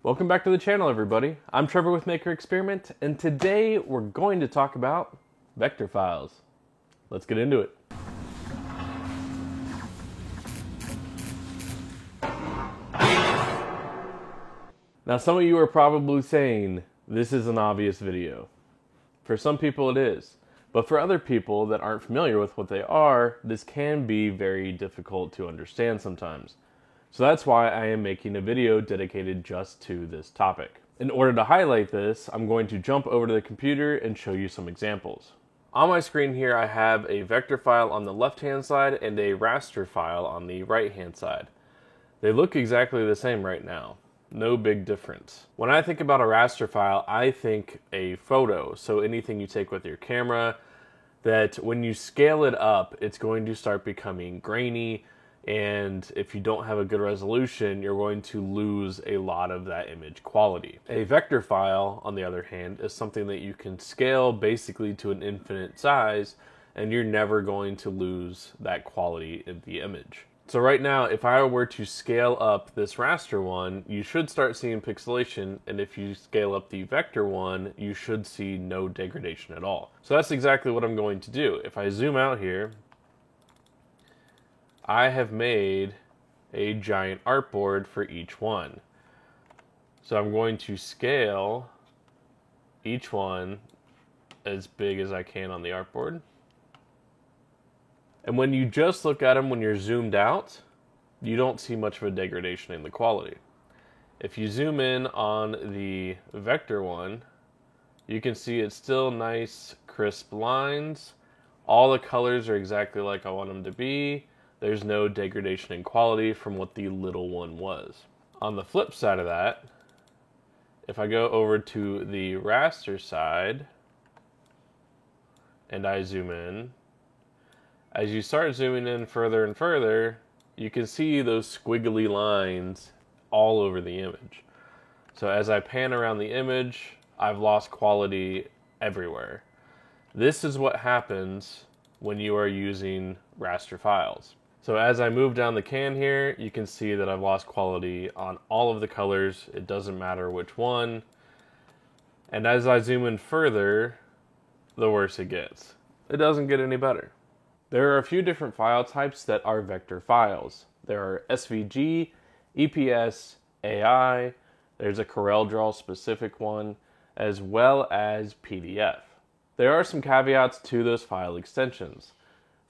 Welcome back to the channel, everybody. I'm Trevor with Maker Experiment, and today we're going to talk about vector files. Let's get into it. Now, some of you are probably saying, this is an obvious video. For some people it is, but for other people that aren't familiar with what they are, this can be very difficult to understand sometimes. So that's why I am making a video dedicated just to this topic. In order to highlight this, I'm going to jump over to the computer and show you some examples. On my screen here, I have a vector file on the left-hand side and a raster file on the right-hand side. They look exactly the same right now. No big difference. When I think about a raster file, I think a photo. So anything you take with your camera, that when you scale it up, it's going to start becoming grainy. And if you don't have a good resolution, you're going to lose a lot of that image quality. A vector file, on the other hand, is something that you can scale basically to an infinite size, and you're never going to lose that quality of the image. So right now, if I were to scale up this raster one, you should start seeing pixelation, and if you scale up the vector one, you should see no degradation at all. So that's exactly what I'm going to do. If I zoom out here, I have made a giant artboard for each one. So I'm going to scale each one as big as I can on the artboard. And when you just look at them when you're zoomed out, you don't see much of a degradation in the quality. If you zoom in on the vector one, you can see it's still nice, crisp lines. All the colors are exactly like I want them to be. There's no degradation in quality from what the little one was. On the flip side of that, if I go over to the raster side and I zoom in, as you start zooming in further and further, you can see those squiggly lines all over the image. So as I pan around the image, I've lost quality everywhere. This is what happens when you are using raster files. So as I move down the can here, you can see that I've lost quality on all of the colors. It doesn't matter which one. And as I zoom in further, the worse it gets. It doesn't get any better. There are a few different file types that are vector files. There are SVG, EPS, AI, there's a CorelDRAW specific one, as well as PDF. There are some caveats to those file extensions.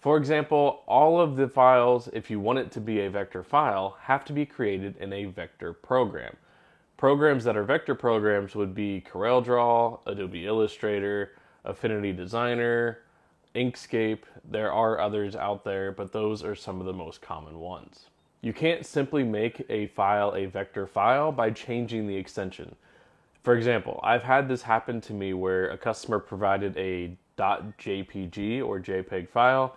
For example, all of the files, if you want it to be a vector file, have to be created in a vector program. Programs that are vector programs would be CorelDRAW, Adobe Illustrator, Affinity Designer, Inkscape. There are others out there, but those are some of the most common ones. You can't simply make a file a vector file by changing the extension. For example, I've had this happen to me where a customer provided a .jpg or JPEG file,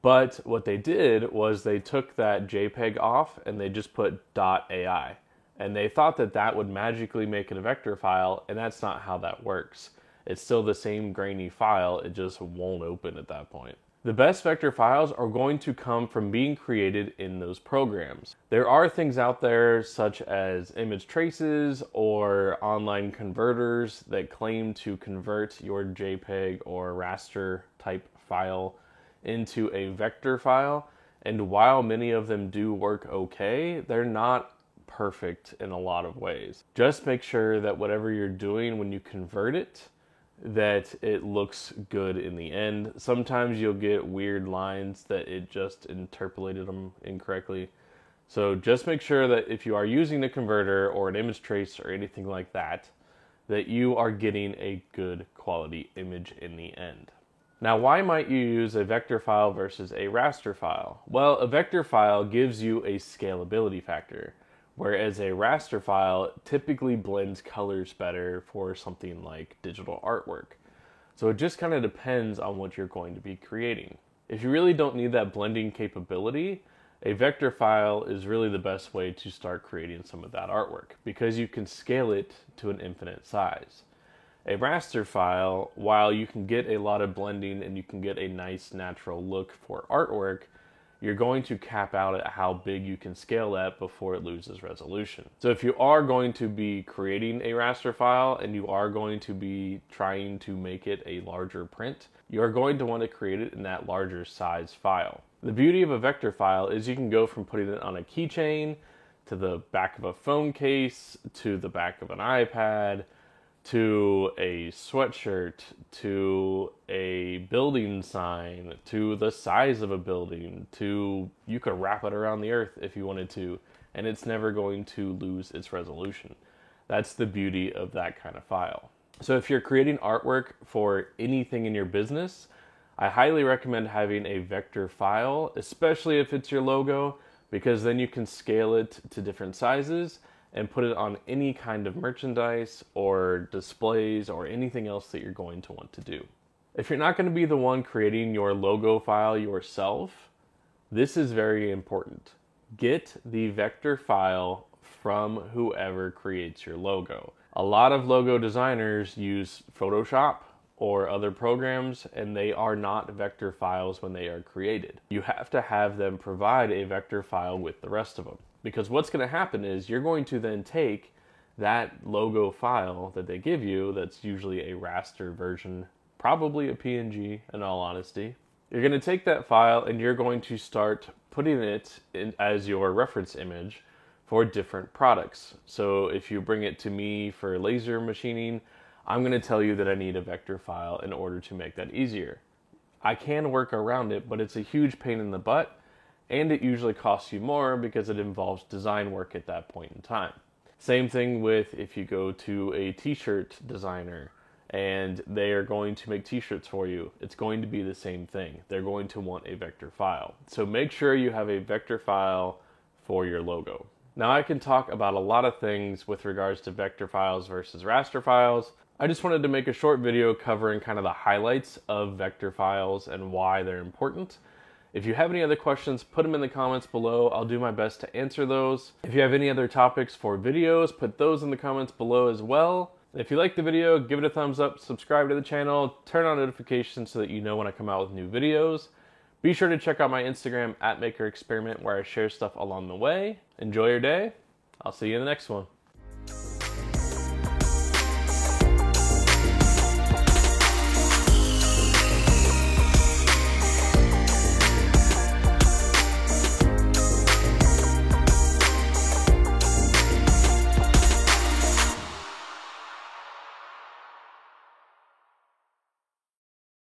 but what they did was they took that JPEG off and they just put .ai. And they thought that that would magically make it a vector file, and that's not how that works. It's still the same grainy file, it just won't open at that point. The best vector files are going to come from being created in those programs. There are things out there such as image traces or online converters that claim to convert your JPEG or raster type file into a vector file, and while many of them do work okay, they're not perfect in a lot of ways. Just make sure that whatever you're doing when you convert it, that it looks good in the end. Sometimes you'll get weird lines that it just interpolated them incorrectly. So just make sure that if you are using a converter or an image trace or anything like that, that you are getting a good quality image in the end. Now, why might you use a vector file versus a raster file? Well, a vector file gives you a scalability factor, whereas a raster file typically blends colors better for something like digital artwork. So it just kind of depends on what you're going to be creating. If you really don't need that blending capability, a vector file is really the best way to start creating some of that artwork because you can scale it to an infinite size. A raster file, while you can get a lot of blending and you can get a nice natural look for artwork, you're going to cap out at how big you can scale that before it loses resolution. So if you are going to be creating a raster file and you are going to be trying to make it a larger print, you're going to want to create it in that larger size file. The beauty of a vector file is you can go from putting it on a keychain to the back of a phone case, to the back of an iPad, to a sweatshirt, to a building sign, to the size of a building, to you could wrap it around the earth if you wanted to, and it's never going to lose its resolution. That's the beauty of that kind of file. So if you're creating artwork for anything in your business, I highly recommend having a vector file, especially if it's your logo, because then you can scale it to different sizes and put it on any kind of merchandise or displays or anything else that you're going to want to do. If you're not going to be the one creating your logo file yourself, this is very important. Get the vector file from whoever creates your logo. A lot of logo designers use Photoshop or other programs, and they are not vector files when they are created. You have to have them provide a vector file with the rest of them. Because what's going to happen is you're going to then take that logo file that they give you, that's usually a raster version, probably a PNG in all honesty. You're going to take that file and you're going to start putting it in as your reference image for different products. So if you bring it to me for laser machining, I'm going to tell you that I need a vector file in order to make that easier. I can work around it, but it's a huge pain in the butt. And it usually costs you more because it involves design work at that point in time. Same thing with if you go to a t-shirt designer and they are going to make t-shirts for you, it's going to be the same thing. They're going to want a vector file. So make sure you have a vector file for your logo. Now I can talk about a lot of things with regards to vector files versus raster files. I just wanted to make a short video covering kind of the highlights of vector files and why they're important. If you have any other questions, put them in the comments below. I'll do my best to answer those. If you have any other topics for videos, put those in the comments below as well. If you like the video, give it a thumbs up, subscribe to the channel, turn on notifications so that you know when I come out with new videos. Be sure to check out my Instagram @MakerExperiment where I share stuff along the way. Enjoy your day. I'll see you in the next one.